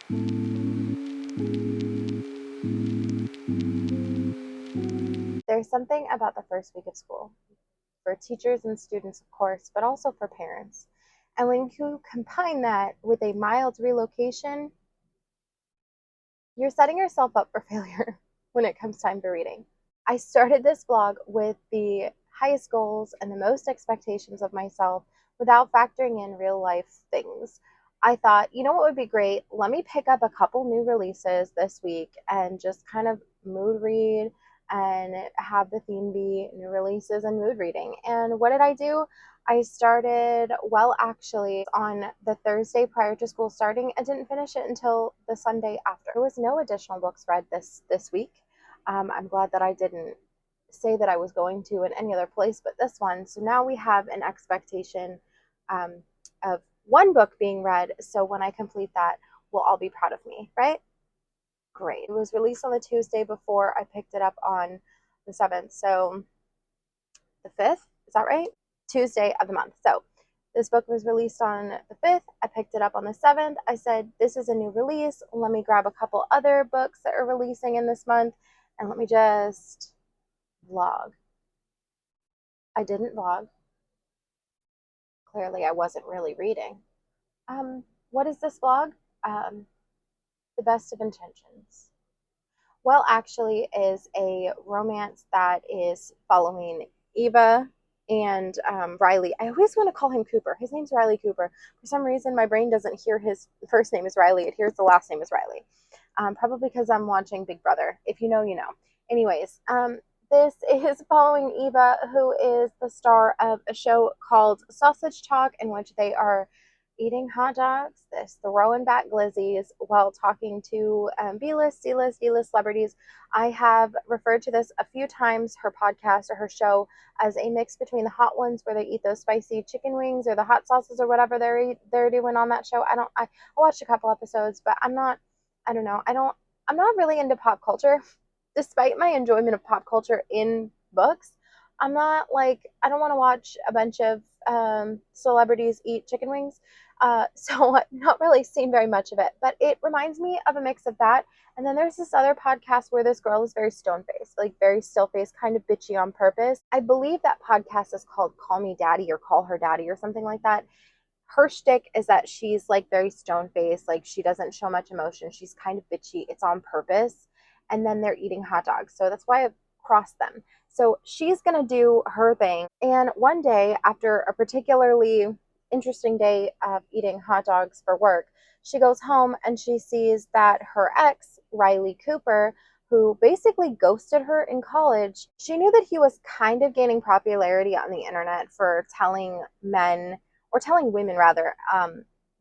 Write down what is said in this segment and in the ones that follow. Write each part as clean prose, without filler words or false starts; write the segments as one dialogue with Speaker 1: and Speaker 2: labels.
Speaker 1: There's something about the first week of school, for teachers and students, of course, but also for parents. And when you combine that with a mild relocation, you're setting yourself up for failure when it comes time to reading. I started this blog with the highest goals and the most expectations of myself without factoring in real life things. I thought, you know what would be great? Let me pick up a couple new releases this week and just kind of mood read and have the theme be new releases and mood reading. And what did I do? I started, well, actually, on the Thursday prior to school starting and didn't finish it until the Sunday after. There was no additional books read this week. I'm glad that I didn't say that I was going to in any other place but this one. So now we have an expectation of one book being read. So when I complete that, we'll all be proud of me, right? Great. It was released on the Tuesday before. I picked it up on the 7th. So the 5th, is that right? Tuesday of the month. So this book was released on the 5th. I picked it up on the 7th. I said, this is a new release. Let me grab a couple other books that are releasing in this month and let me just vlog. I didn't vlog. Clearly, I wasn't really reading. What is this vlog? The Best of Intentions. Well, actually, is a romance that is following Eva and Riley. I always want to call him Cooper. His name's Riley Cooper. For some reason, my brain doesn't hear his first name is Riley. It hears the last name is Riley. Probably because I'm watching Big Brother. If you know, you know. Anyways, this is following Eva, who is the star of a show called Sausage Talk, in which they are eating hot dogs, this throwing back glizzies while talking to B-list, C-list, D-list celebrities. I have referred to this a few times, her podcast or her show, as a mix between the hot ones where they eat those spicy chicken wings or the hot sauces or whatever they're doing on that show. I watched a couple episodes, but I'm not really into pop culture. Despite my enjoyment of pop culture in books, I'm not like, I don't want to watch a bunch of celebrities eat chicken wings. So I've not really seen very much of it, but it reminds me of a mix of that. And then there's this other podcast where this girl is very stone-faced, like very still-faced, kind of bitchy on purpose. I believe that podcast is called Call Me Daddy or Call Her Daddy or something like that. Her shtick is that she's like very stone-faced, like she doesn't show much emotion. She's kind of bitchy. It's on purpose. And then they're eating hot dogs. So that's why I've crossed them. So she's going to do her thing. And one day, after a particularly interesting day of eating hot dogs for work, she goes home and she sees that her ex, Riley Cooper, who basically ghosted her in college, she knew that he was kind of gaining popularity on the internet for telling men, or telling women rather,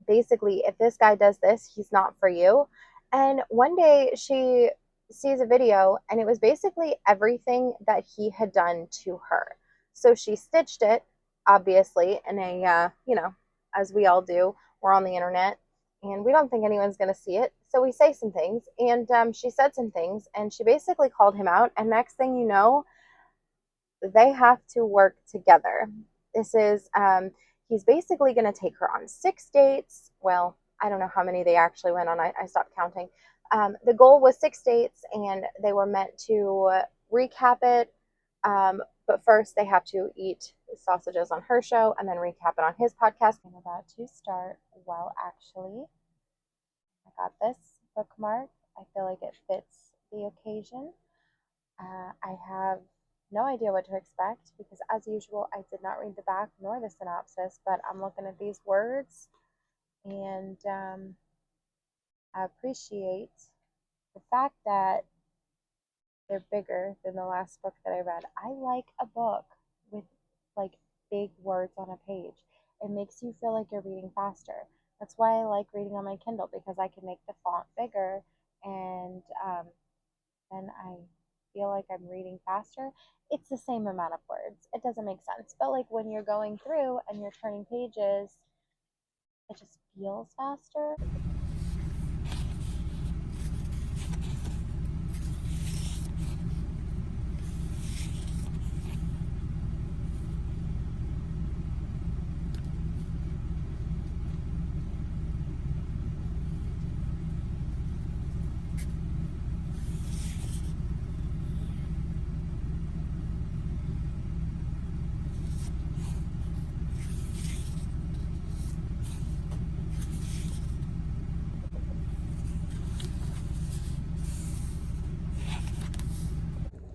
Speaker 1: basically, if this guy does this, he's not for you. And one day she sees a video and it was basically everything that he had done to her. So she stitched it, obviously, in a, as we all do, we're on the internet and we don't think anyone's going to see it. So we say some things, and she said some things, and she basically called him out. And next thing you know, they have to work together. This is, he's basically going to take her on 6 dates. Well, I don't know how many they actually went on. I stopped counting. The goal was 6 dates, and they were meant to recap it. But first, they have to eat sausages on her show and then recap it on his podcast. I'm about to start. Well, actually, I got this bookmark. I feel like it fits the occasion. I have no idea what to expect because, as usual, I did not read the back nor the synopsis, but I'm looking at these words, and I appreciate the fact that they're bigger than the last book that I read. I like a book with like big words on a page. It makes you feel like you're reading faster. That's why I like reading on my Kindle, because I can make the font bigger, and then I feel like I'm reading faster. It's the same amount of words. It doesn't make sense. But like when you're going through and you're turning pages, it just feels faster.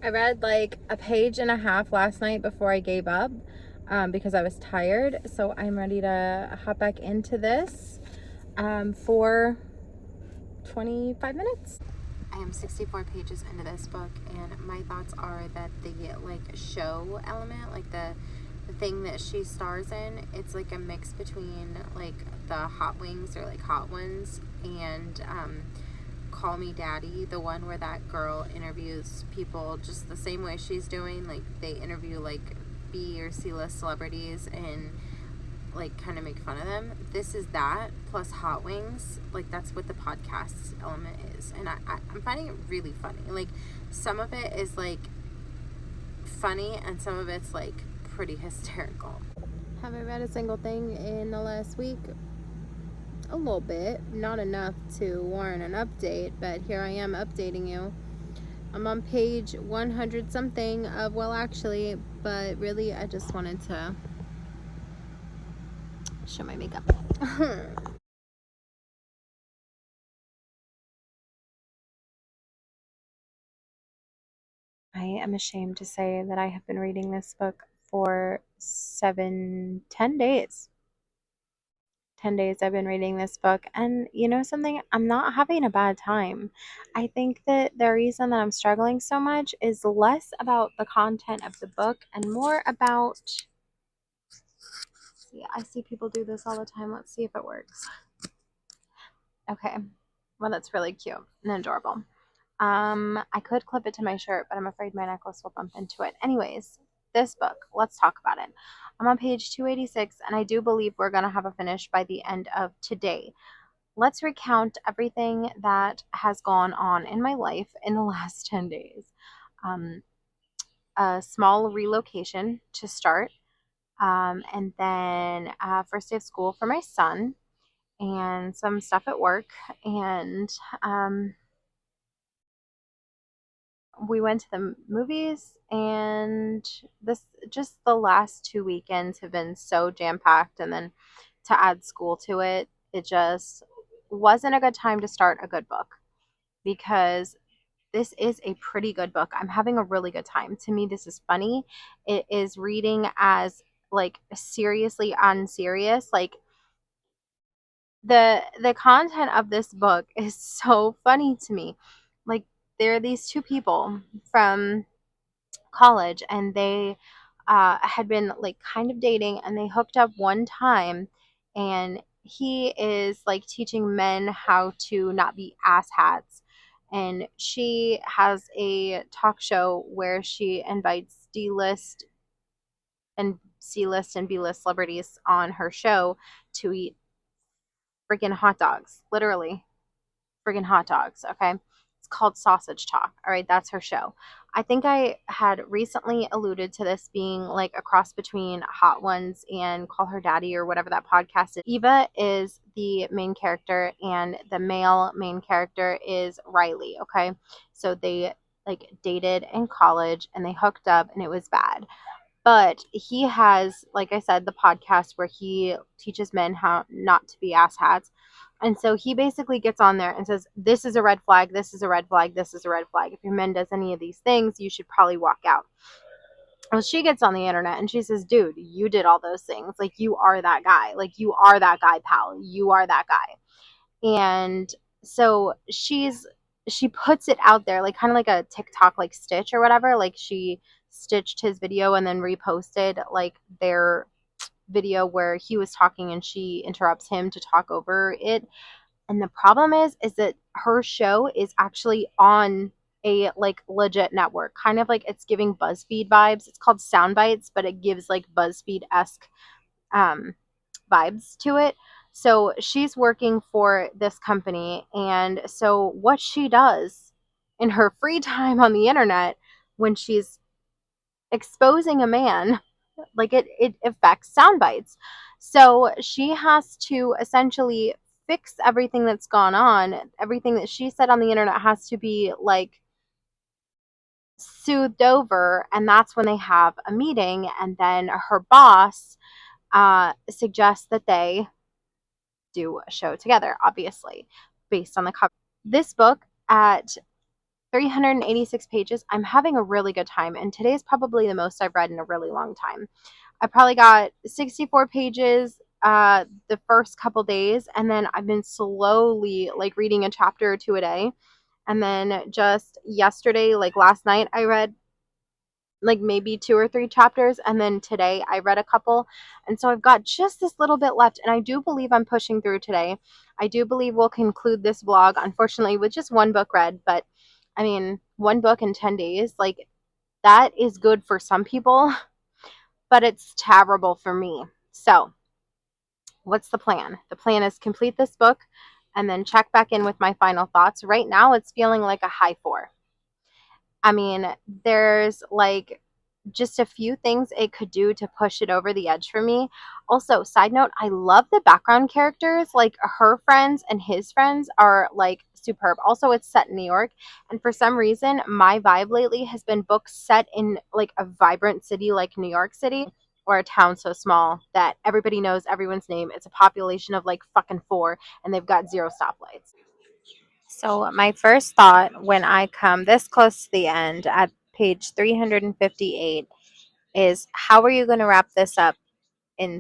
Speaker 2: I read like a page and a half last night before I gave up because I was tired. So I'm ready to hop back into this for 25 minutes. I am 64 pages into this book, and my thoughts are that the like show element, like the thing that she stars in, it's like a mix between like the Hot Wings or like Hot Ones and Call Me Daddy, the one where that girl interviews people just the same way she's doing. Like they interview like B or C list celebrities and like kind of make fun of them. This is that plus Hot Wings. Like that's what the podcast element is, and I'm finding it really funny. Like some of it is like funny, and some of it's like pretty hysterical. Have I read a single thing in the last week? A little bit, not enough to warrant an update, but here I am updating you. I'm on page 100 something of Well Actually, but really I just wanted to show my makeup.
Speaker 1: I am ashamed to say that I have been reading this book for 10 days. 10 days I've been reading this book. And you know something? I'm not having a bad time. I think that the reason that I'm struggling so much is less about the content of the book and more about. See, I see people do this all the time. Let's see if it works. Okay. Well, that's really cute and adorable. I could clip it to my shirt, but I'm afraid my necklace will bump into it. Anyways, this book, let's talk about it. I'm on page 286, and I do believe we're going to have a finish by the end of today. Let's recount everything that has gone on in my life in the last 10 days. Um, a small relocation to start, and then first day of school for my son, and some stuff at work, and we went to the movies, and this just the last 2 weekends have been so jam packed, and then to add school to it, it just wasn't a good time to start a good book because this is a pretty good book. I'm having a really good time. To me, this is funny. It is reading as like seriously unserious. Like the content of this book is so funny to me. Like there are these two people from college, and they had been like kind of dating, and they hooked up one time, and he is like teaching men how to not be asshats, and she has a talk show where she invites D-list and C-list and B-list celebrities on her show to eat freaking hot dogs, literally friggin' hot dogs, okay? It's called Sausage Talk. All right, that's her show. I think I had recently alluded to this being like a cross between Hot Ones and Call Her Daddy or whatever that podcast is. Eva is the main character, and the male main character is Riley, okay? So they like dated in college, and they hooked up, and it was bad. But he has, like I said, the podcast where he teaches men how not to be asshats. And so he basically gets on there and says, this is a red flag, this is a red flag, this is a red flag. If your man does any of these things, you should probably walk out. Well, she gets on the internet and she says, dude, you did all those things. Like, you are that guy. Like, you are that guy, pal. You are that guy. And so she puts it out there, like kind of like a TikTok like stitch or whatever. Like she stitched his video and then reposted like their video where he was talking and she interrupts him to talk over it. And the problem is that her show is actually on a like legit network, kind of like it's giving BuzzFeed vibes. It's called Sound Bites, but it gives like BuzzFeed-esque um, vibes to it. So she's working for this company. And so what she does in her free time on the internet when she's exposing a man, like it affects sound bites. So she has to essentially fix everything that's gone on. Everything that she said on the internet has to be like soothed over. And that's when they have a meeting. And then her boss suggests that they do a show together, obviously, based on the cover. This book at 386 pages. I'm having a really good time, and today's probably the most I've read in a really long time. I probably got 64 pages the first couple days, and then I've been slowly like reading a chapter or two a day. And then just yesterday, like last night, I read like maybe two or three chapters, and then today I read a couple. And so I've got just this little bit left, and I do believe I'm pushing through today. I do believe we'll conclude this vlog, unfortunately, with just one book read, but I mean, one book in 10 days, like that is good for some people, but it's terrible for me. So, what's the plan? The plan is complete this book and then check back in with my final thoughts. Right now, it's feeling like a high four. I mean, there's like just a few things it could do to push it over the edge for me. Also, side note, I love the background characters. Like her friends and his friends are like superb. Also, it's set in New York. And for some reason, my vibe lately has been books set in like a vibrant city like New York City or a town so small that everybody knows everyone's name. It's a population of like fucking four and they've got zero stoplights. So, my first thought when I come this close to the end at page 358 is how are you going to wrap this up in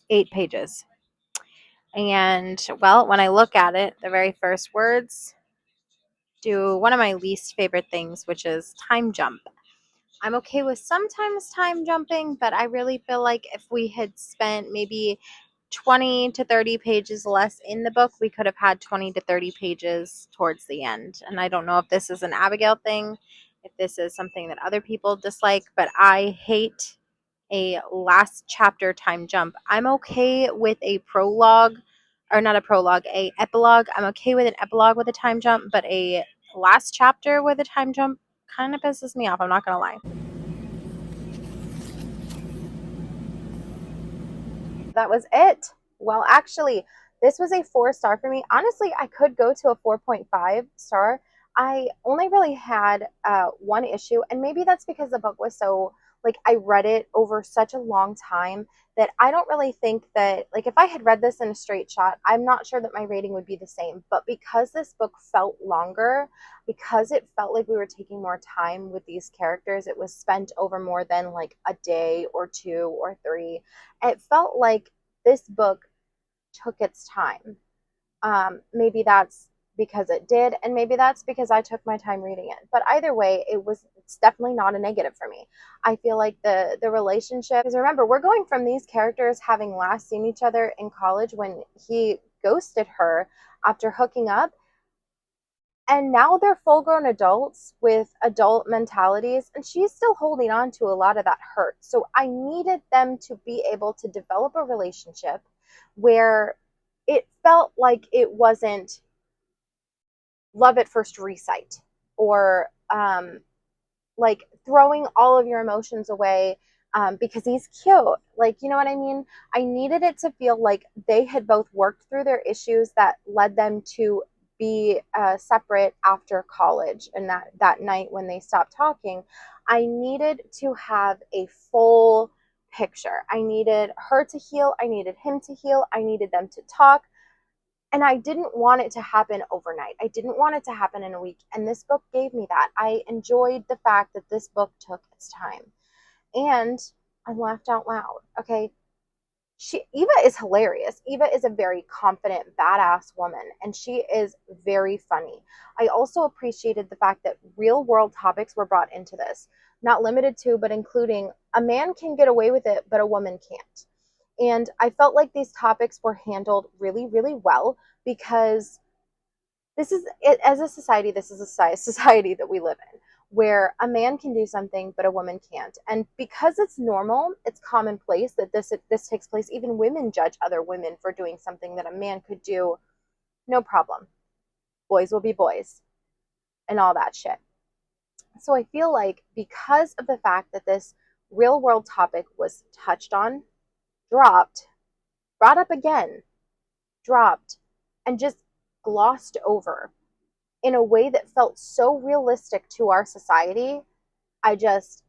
Speaker 1: 8 pages? And, well, when I look at it, the very first words do one of my least favorite things, which is time jump. I'm okay with sometimes time jumping, but I really feel like if we had spent maybe 20 to 30 pages less in the book, we could have had 20 to 30 pages towards the end. And I don't know if this is an Abigail thing, if this is something that other people dislike, but I hate a last chapter time jump. I'm okay with a prologue, or not a prologue, a epilogue. I'm okay with an epilogue with a time jump, but a last chapter with a time jump kind of pisses me off. I'm not going to lie. That was it. Well, actually, this was a 4 star for me. Honestly, I could go to a 4.5 star. I only really had one issue, and maybe that's because the book was so, like, I read it over such a long time that I don't really think that, like, if I had read this in a straight shot, I'm not sure that my rating would be the same. But because this book felt longer, because it felt like we were taking more time with these characters, it was spent over more than like a day or two or three. It felt like this book took its time. Maybe that's because it did, and maybe that's because I took my time reading it. But either way, it's definitely not a negative for me. I feel like the relationship, because remember, we're going from these characters having last seen each other in college when he ghosted her after hooking up, and now they're full grown adults with adult mentalities, and she's still holding on to a lot of that hurt. So I needed them to be able to develop a relationship where it felt like it wasn't love at first recite or like throwing all of your emotions away because he's cute. Like, you know what I mean? I needed it to feel like they had both worked through their issues that led them to be separate after college, and that night when they stopped talking, I needed to have a full picture. I needed her to heal. I needed him to heal. I needed them to talk. And I didn't want it to happen overnight. I didn't want it to happen in a week. And this book gave me that. I enjoyed the fact that this book took its time. And I laughed out loud. Okay. Eva is hilarious. Eva is a very confident, badass woman, and she is very funny. I also appreciated the fact that real world topics were brought into this, not limited to, but including a man can get away with it, but a woman can't. And I felt like these topics were handled really, really well because this is it, as a society, this is a society that we live in where a man can do something but a woman can't. And because it's normal, it's commonplace that this takes place. Even women judge other women for doing something that a man could do, no problem. Boys will be boys and all that shit. So I feel like because of the fact that this real world topic was touched on, dropped, brought up again, dropped, and just glossed over in a way that felt so realistic to our society, I just,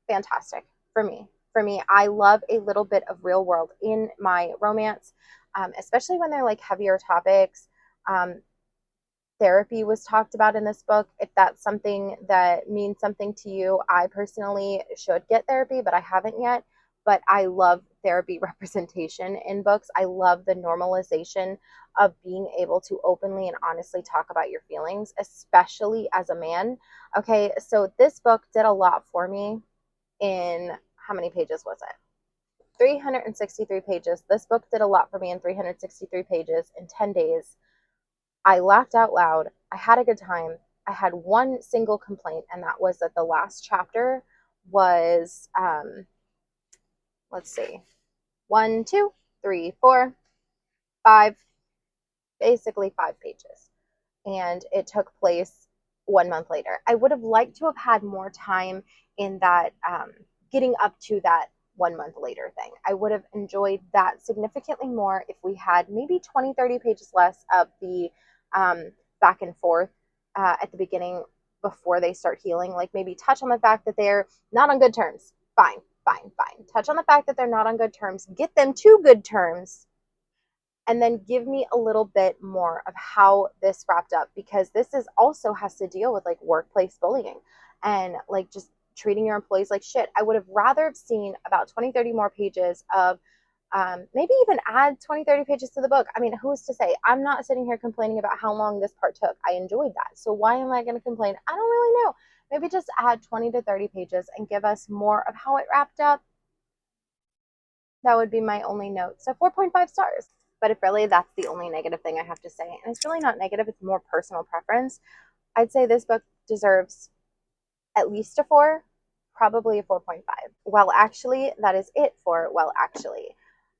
Speaker 1: fantastic for me. For me, I love a little bit of real world in my romance, especially when they're like heavier topics. Um, therapy was talked about in this book. If that's something that means something to you, I personally should get therapy, but I haven't yet. But I love therapy representation in books. I love the normalization of being able to openly and honestly talk about your feelings, especially as a man. Okay, so this book did a lot for me in how many pages was it? 363 pages. This book did a lot for me in 363 pages in 10 days. I laughed out loud. I had a good time. I had one single complaint, and that was that the last chapter was, let's see, one, two, three, four, five, basically 5 pages. And it took place 1 month later. I would have liked to have had more time in that, getting up to that 1 month later thing. I would have enjoyed that significantly more if we had maybe 20, 30 pages less of the back and forth at the beginning before they start healing. Like maybe touch on the fact that they're not on good terms. Fine, fine, fine. Touch on the fact that they're not on good terms. Get them to good terms, and then give me a little bit more of how this wrapped up, because this is also has to deal with like workplace bullying and like just treating your employees like shit. I would have rather have seen about 20, 30 more pages of maybe even add 20, 30 pages to the book. I mean, who's to say? I'm not sitting here complaining about how long this part took. I enjoyed that. So why am I going to complain? I don't really know. Maybe just add 20 to 30 pages and give us more of how it wrapped up. That would be my only note. So 4.5 stars. But if really that's the only negative thing I have to say, and it's really not negative, it's more personal preference, I'd say this book deserves at least a 4, probably a 4.5. Well, actually, that is it for Well, Actually.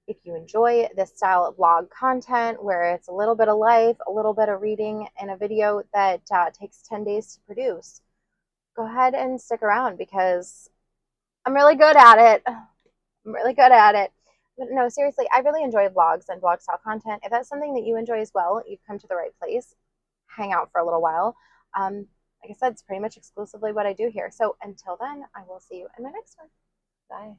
Speaker 1: If you enjoy this style of vlog content where it's a little bit of life, a little bit of reading, and a video that takes 10 days to produce, go ahead and stick around because I'm really good at it. I'm really good at it. But no, seriously, I really enjoy vlogs and vlog style content. If that's something that you enjoy as well, you've come to the right place. Hang out for a little while. Like I said, it's pretty much exclusively what I do here. So until then, I will see you in my next one. Bye.